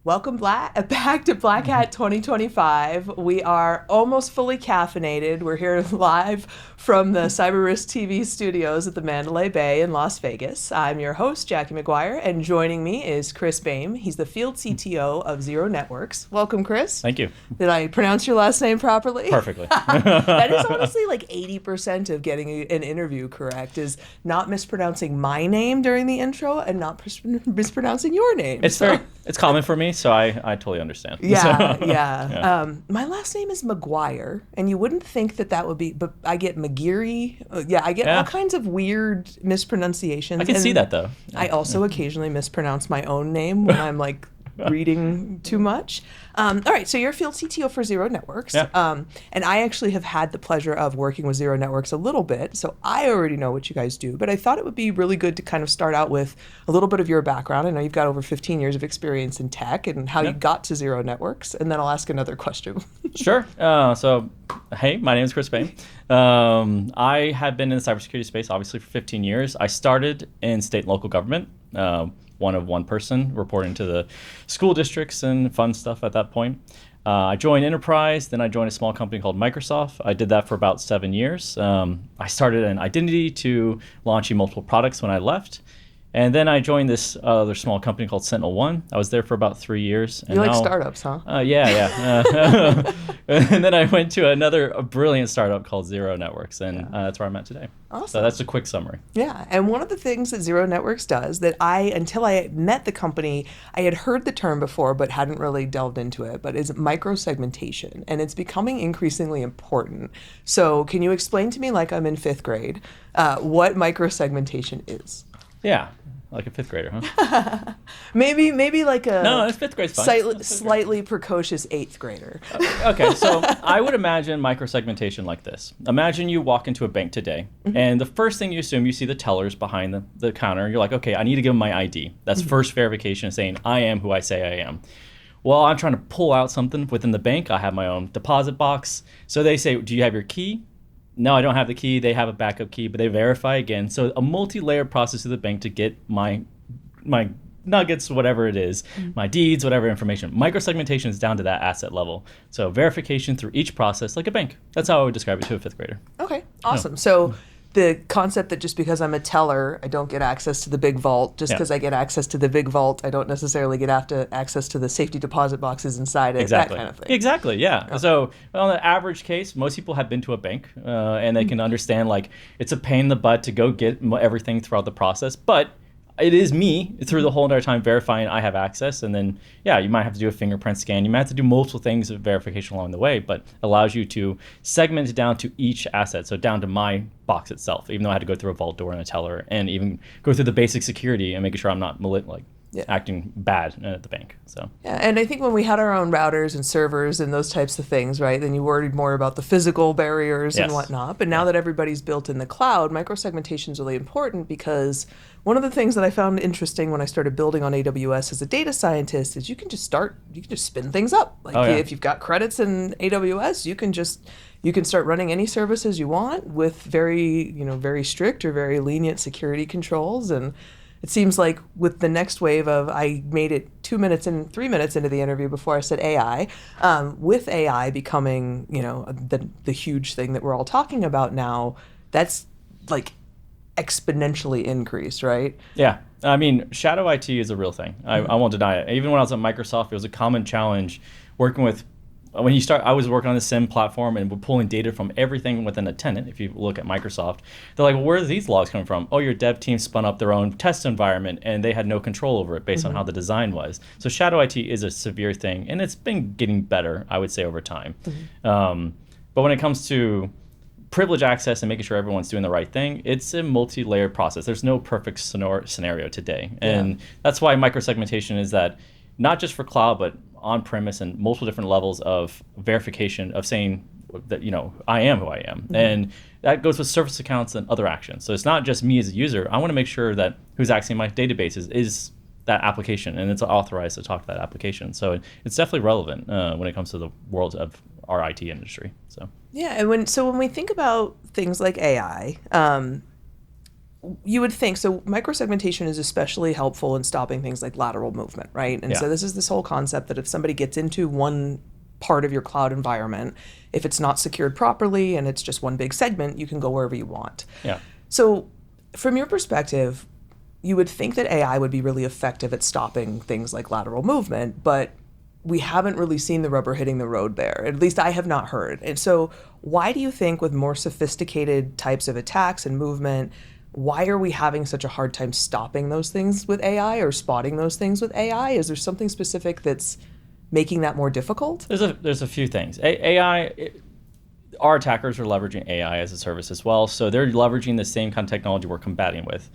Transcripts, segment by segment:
Welcome back to Black Hat 2025. We are almost fully caffeinated. We're here live from the Cyber Risk TV studios at the Mandalay Bay in Las Vegas. I'm your host, Jackie McGuire, and joining me is Chris Boehm. He's the field CTO of Zero Networks. Welcome, Chris. Thank you. Did I pronounce your last name properly? Perfectly. That is honestly like 80% of getting an interview correct, is not mispronouncing my name during the intro and not mispronouncing your name. It's common for me, so I totally understand. Yeah. My last name is McGuire, and you wouldn't think that would be, but I get McGuire. I get all kinds of weird mispronunciations. I can see that, though. I also occasionally mispronounce my own name when I'm like reading too much. All right, so you're a field CTO for Zero Networks. Yeah. And I actually have had the pleasure of working with Zero Networks a little bit, so I already know what you guys do, but I thought it would be really good to kind of start out with a little bit of your background. I know you've got over 15 years of experience in tech and how you got to Zero Networks, and then I'll ask another question. Sure. Hey, my name is Chris Boehm. I have been in the cybersecurity space, obviously, for 15 years. I started in state and local government. One person reporting to the school districts and fun stuff at that point. I joined enterprise, then I joined a small company called Microsoft. I did that for about 7 years. I started an identity to launching multiple products when I left. And then I joined this other small company called SentinelOne. I was there for about 3 years. And you like startups, huh? Yeah. And then I went to a brilliant startup called Zero Networks, and that's where I'm at today. Awesome. So that's a quick summary. Yeah, and one of the things that Zero Networks does that until I met the company, I had heard the term before but hadn't really delved into it, but is microsegmentation, and it's becoming increasingly important. So can you explain to me, like I'm in 5th grade, what microsegmentation is? Yeah, like a 5th grader, huh? maybe like a no, it's 5th grade's fine. Slightly precocious 8th grader. Okay, so I would imagine microsegmentation like this. Imagine you walk into a bank today, and the first thing you assume, you see the tellers behind the counter. You're like, okay, I need to give them my ID. That's first verification, saying I am who I say I am. Well, I'm trying to pull out something within the bank. I have my own deposit box. So they say, do you have your key? No, I don't have the key. They have a backup key, but they verify again. So a multi-layered process to the bank to get my nuggets, whatever it is, my deeds, whatever information. Microsegmentation is down to that asset level. So verification through each process, like a bank. That's how I would describe it to a 5th grader. Okay, awesome. So the concept that just because I'm a teller, I don't get access to the big vault. Just because I get access to the big vault, I don't necessarily get access to the safety deposit boxes inside it, Exactly. that kind of thing. Exactly, yeah. Okay. So on the average case, most people have been to a bank and they can understand, like, it's a pain in the butt to go get everything throughout the process, but it is me through the whole entire time verifying I have access. And then, you might have to do a fingerprint scan. You might have to do multiple things of verification along the way, but allows you to segment it down to each asset. So down to my box itself, even though I had to go through a vault door and a teller and even go through the basic security and making sure I'm not acting bad at the bank. So and I think when we had our own routers and servers and those types of things, right, then you worried more about the physical barriers and whatnot. But now that everybody's built in the cloud, microsegmentation is really important, because one of the things that I found interesting when I started building on AWS as a data scientist is you can just spin things up. If you've got credits in AWS, you can start running any services you want with very strict or very lenient security controls. And it seems like with the next wave of, I made it 3 minutes into the interview before I said AI, with AI becoming, the huge thing that we're all talking about now, that's like exponentially increased, right? Yeah. I mean, shadow IT is a real thing. I won't deny it. Even when I was at Microsoft, it was a common challenge working with, I was working on the SIM platform and we're pulling data from everything within a tenant. If you look at Microsoft, they're like, well, where are these logs coming from? Oh, your dev team spun up their own test environment and they had no control over it based on how the design was. So shadow IT is a severe thing, and it's been getting better, I would say, over time. But when it comes to privilege access and making sure everyone's doing the right thing, it's a multi-layered process. There's no perfect scenario today. And that's why microsegmentation is that not just for cloud, but on-premise and multiple different levels of verification of saying that, I am who I am. And that goes with service accounts and other actions. So it's not just me as a user. I want to make sure that who's accessing my databases is that application and it's authorized to talk to that application. So it's definitely relevant when it comes to the world of our IT industry. So yeah, and when we think about things like AI, you would think, so microsegmentation is especially helpful in stopping things like lateral movement, right? And so this is this whole concept that if somebody gets into one part of your cloud environment, if it's not secured properly and it's just one big segment, you can go wherever you want. Yeah. So from your perspective, you would think that AI would be really effective at stopping things like lateral movement, but we haven't really seen the rubber hitting the road there. At least I have not heard. And so why do you think with more sophisticated types of attacks and movement, why are we having such a hard time stopping those things with AI or spotting those things with AI? Is there something specific that's making that more difficult? There's a few things. Our attackers are leveraging AI as a service as well, so they're leveraging the same kind of technology we're combating with.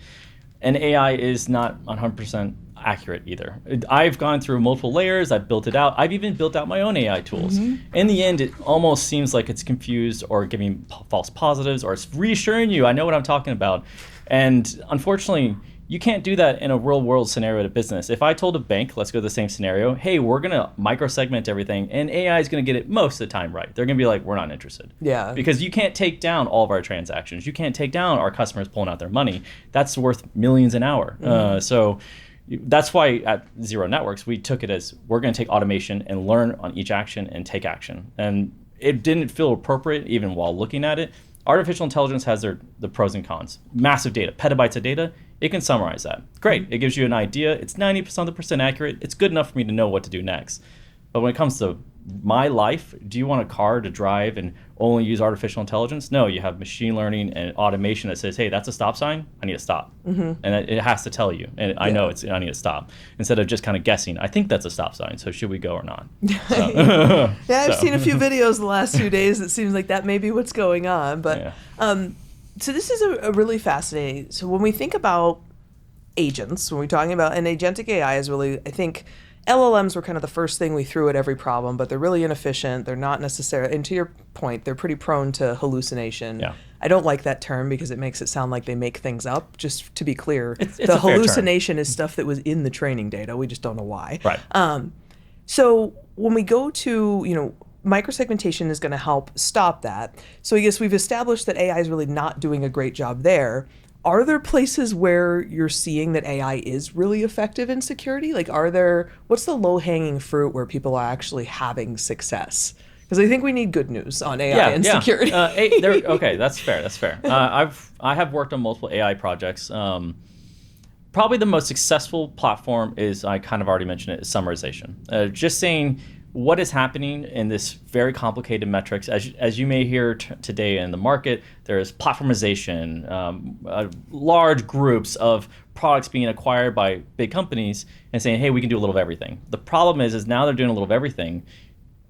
And AI is not 100% accurate either. I've gone through multiple layers, I've built it out, I've even built out my own AI tools. In the end, it almost seems like it's confused or giving false positives, or it's reassuring you, I know what I'm talking about. And unfortunately, you can't do that in a real world scenario at a business. If I told a bank, let's go to the same scenario, hey, we're gonna microsegment everything and AI is gonna get it most of the time right. They're gonna be like, we're not interested. Yeah. Because you can't take down all of our transactions. You can't take down our customers pulling out their money. That's worth millions an hour. So that's why at Zero Networks, we took it as we're gonna take automation and learn on each action and take action. And it didn't feel appropriate even while looking at it. Artificial intelligence has the pros and cons. Massive data, petabytes of data, it can summarize that. Great, it gives you an idea. It's 90% accurate. It's good enough for me to know what to do next. But when it comes to my life, do you want a car to drive and only use artificial intelligence? No, you have machine learning and automation that says, hey, that's a stop sign, I need to stop. And it has to tell you, and I know I need to stop. Instead of just kind of guessing, I think that's a stop sign, so should we go or not? Yeah, I've seen a few videos the last few days that seems like that may be what's going on. But so this is a really fascinating, so when we think about agents, when we're talking about, and agentic AI is really, I think, LLMs were kind of the first thing we threw at every problem, but they're really inefficient. They're not necessarily, and to your point, they're pretty prone to hallucination. Yeah. I don't like that term because it makes it sound like they make things up. Just to be clear, it's the hallucination is stuff that was in the training data. We just don't know why. Right. So when we go to, microsegmentation is going to help stop that. So I guess we've established that AI is really not doing a great job there. Are there places where you're seeing that AI is really effective in security? Like, what's the low-hanging fruit where people are actually having success? Because I think we need good news on AI and security. Okay, that's fair. I have worked on multiple AI projects. Probably the most successful platform is, I kind of already mentioned it, is summarization. Just saying what is happening in this very complicated metrics. As you may hear today in the market, there's platformization, large groups of products being acquired by big companies and saying, hey, we can do a little of everything. The problem is now they're doing a little of everything.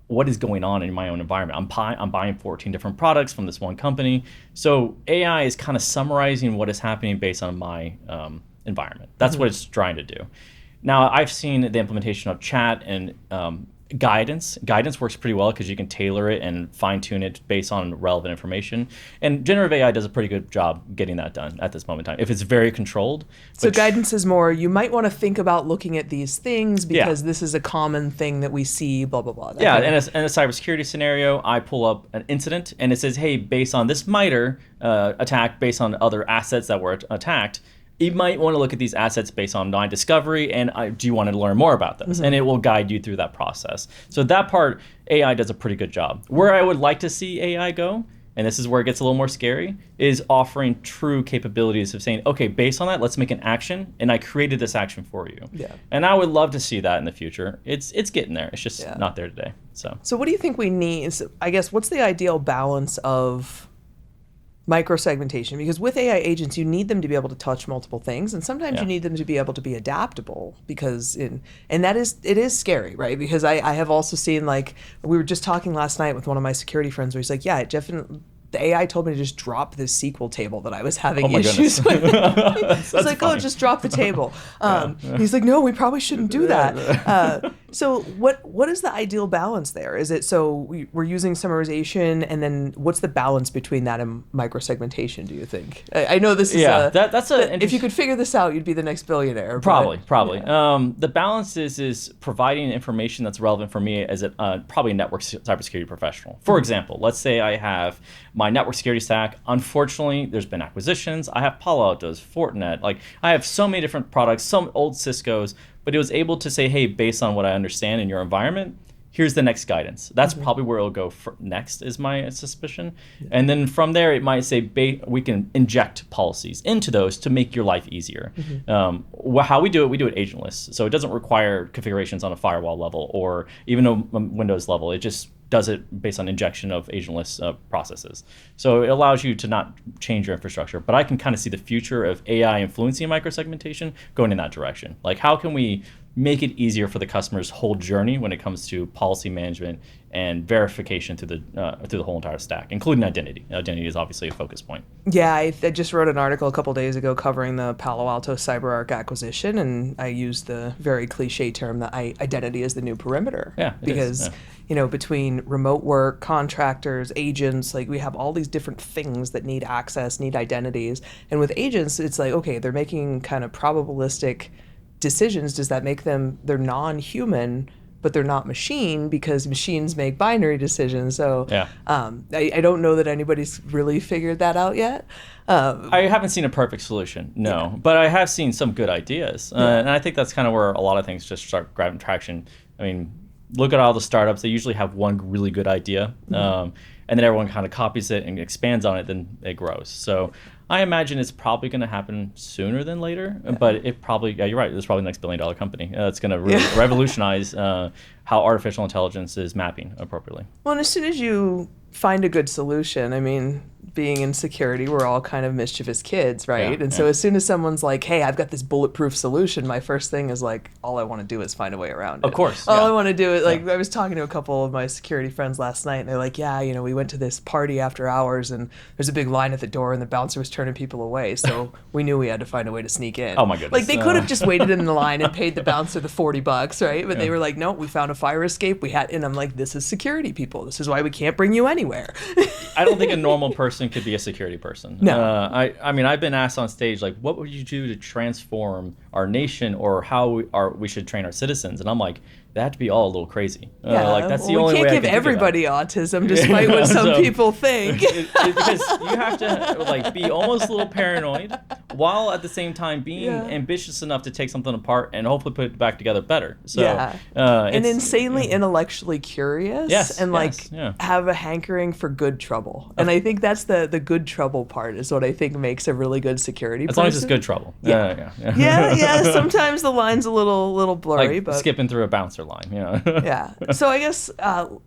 What is going on in my own environment? I'm buying 14 different products from this one company. So AI is kind of summarizing what is happening based on my environment. That's what it's trying to do. Now, I've seen the implementation of chat and guidance. Guidance works pretty well because you can tailor it and fine tune it based on relevant information. And generative AI does a pretty good job getting that done at this moment in time, if it's very controlled. So guidance is more, you might want to think about looking at these things because this is a common thing that we see, blah, blah, blah. Yeah, in a cybersecurity scenario, I pull up an incident and it says, hey, based on this MITRE attack, based on other assets that were attacked, you might want to look at these assets based on my discovery, and do you want to learn more about this? And it will guide you through that process. So that part, AI does a pretty good job. Where I would like to see AI go, and this is where it gets a little more scary, is offering true capabilities of saying, okay, based on that, let's make an action, and I created this action for you. Yeah. And I would love to see that in the future. It's getting there. It's just not there today. So what do you think we need? I guess, what's the ideal balance of microsegmentation? Because with AI agents, you need them to be able to touch multiple things, and sometimes you need them to be able to be adaptable. Because it is scary, right? Because I have also seen, like, we were just talking last night with one of my security friends where he's like, yeah, it definitely, the AI told me to just drop this SQL table that I was having issues with. It's like, funny. Oh, just drop the table. He's like, no, we probably shouldn't do that. So what is the ideal balance there? Is it we're using summarization, and then what's the balance between that and microsegmentation, do you think? I know this is if you could figure this out, you'd be the next billionaire. Probably. The balance is providing information that's relevant for me as probably a network cybersecurity professional. For example, let's say I have my network security stack. Unfortunately, there's been acquisitions. I have Palo Alto's, Fortinet. Like, I have so many different products, some old Cisco's, but it was able to say, hey, based on what I understand in your environment, here's the next guidance. That's probably where it'll go next, is my suspicion. And then from there, it might say, we can inject policies into those to make your life easier. How we do it agentless. So it doesn't require configurations on a firewall level or even a Windows level. It just does it based on injection of agentless processes. So it allows you to not change your infrastructure. But I can kind of see the future of AI influencing microsegmentation going in that direction. Like, how can we make it easier for the customer's whole journey when it comes to policy management and verification through the whole entire stack, including identity. Identity is obviously a focus point. Yeah, I just wrote an article a couple days ago covering the Palo Alto CyberArk acquisition, and I used the very cliche term that identity is the new perimeter. Yeah, because between remote work, contractors, agents, like we have all these different things that need access, need identities, and with agents, it's like, okay, they're making kind of probabilistic decisions. Does that make them, they're non-human, but they're not machine, because machines make binary decisions. So I don't know that anybody's really figured that out yet. I haven't seen a perfect solution, no, but I have seen some good ideas. And I think that's kind of where a lot of things just start grabbing traction. I mean, look at all the startups, they usually have one really good idea, and then everyone kind of copies it and expands on it, then it grows. So I imagine it's probably going to happen sooner than later, but it probably, you're right, it's probably the next billion-dollar company. It's going to really revolutionize how artificial intelligence is mapping appropriately. Well, and as soon as you find a good solution, I mean, being in security, we're all kind of mischievous kids, right? So as soon as someone's like, hey, I've got this bulletproof solution, my first thing is like, all I want to do is find a way around it. Of course. All I want to do is, like, I was talking to a couple of my security friends last night, and they're like, yeah, we went to this party after hours, and there's a big line at the door, and the bouncer was turning people away, so we knew we had to find a way to sneak in. Oh my goodness. Like, they could have just waited in the line and paid the bouncer the $40, right? But they were like, no, we found a fire escape. And I'm like, this is security, people. This is why we can't bring you anywhere. I don't think a normal person could be a security person. No. I mean, I've been asked on stage, like, what would you do to transform our nation, or how we should train our citizens? And I'm like, they have to be all a little crazy. Like, that's the only way I can think of it. We can't give everybody autism, despite what some people think. Because you have to like be almost a little paranoid, while at the same time being ambitious enough to take something apart and hopefully put it back together better. So, and insanely intellectually curious, and have a hankering for good trouble. And I think that's the good trouble part is what I think makes a really good security person. As long as it's good trouble. Yeah. Sometimes the line's a little blurry, like but skipping through a bouncer line. Yeah. So I guess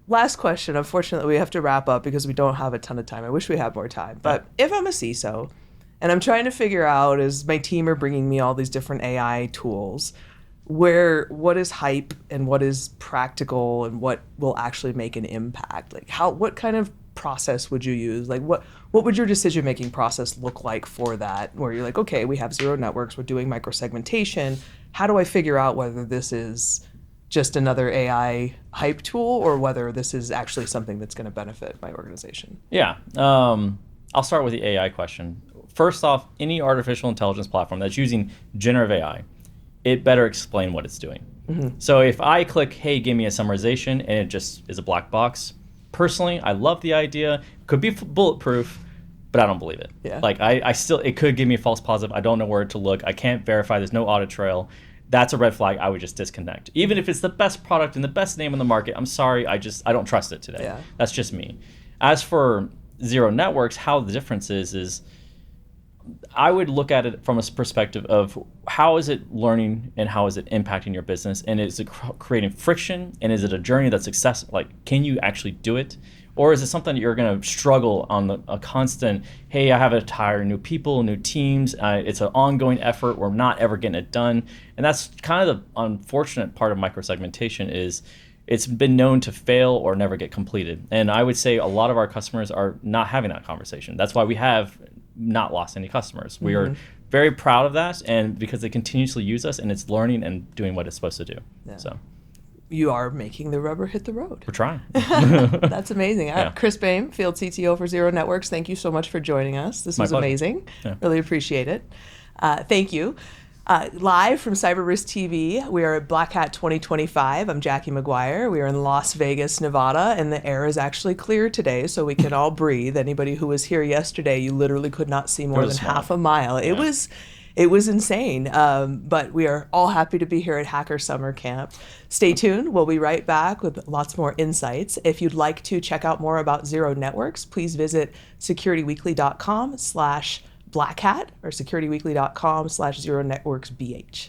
last question. Unfortunately, we have to wrap up because we don't have a ton of time. I wish we had more time. But if I'm a CISO and I'm trying to figure out, as my team are bringing me all these different AI tools, what is hype and what is practical and what will actually make an impact? Like, what kind of process would you use? Like, what would your decision-making process look like for that, where you're like, okay, we have zero networks, we're doing microsegmentation. How do I figure out whether this is just another AI hype tool or whether this is actually something that's going to benefit my organization? Yeah. I'll start with the AI question. First off, any artificial intelligence platform that's using generative AI, it better explain what it's doing. So if I click, hey, give me a summarization, and it just is a black box, personally, I love the idea. It could be bulletproof, but I don't believe it. Yeah. Like, it could give me a false positive. I don't know where to look. I can't verify. There's no audit trail. That's a red flag. I would just disconnect. Even if it's the best product and the best name in the market, I'm sorry, I don't trust it today. Yeah. That's just me. As for zero networks, how the difference is I would look at it from a perspective of how is it learning and how is it impacting your business, and is it creating friction, and is it a journey that's successful? Like, can you actually do it? Or is it something that you're going to struggle on a constant, hey, I have to hire new people, new teams. It's an ongoing effort. We're not ever getting it done. And that's kind of the unfortunate part of microsegmentation is it's been known to fail or never get completed. And I would say a lot of our customers are not having that conversation. That's why we have not lost any customers. We are very proud of that, and because they continuously use us and it's learning and doing what it's supposed to do. Yeah. So. You are making the rubber hit the road. We're trying. That's amazing. Chris Boehm, Field CTO for Zero Networks, thank you so much for joining us. This was amazing. Yeah. Really appreciate it. Thank you. Live from Cyber Risk TV, we are at Black Hat 2025. I'm Jackie McGuire. We are in Las Vegas, Nevada, and the air is actually clear today, so we can all breathe. Anybody who was here yesterday, you literally could not see more than half a mile. It was insane, but we are all happy to be here at Hacker Summer Camp. Stay tuned. We'll be right back with lots more insights. If you'd like to check out more about Zero Networks, please visit securityweekly.com/blackhat or securityweekly.com/zeronetworksbh.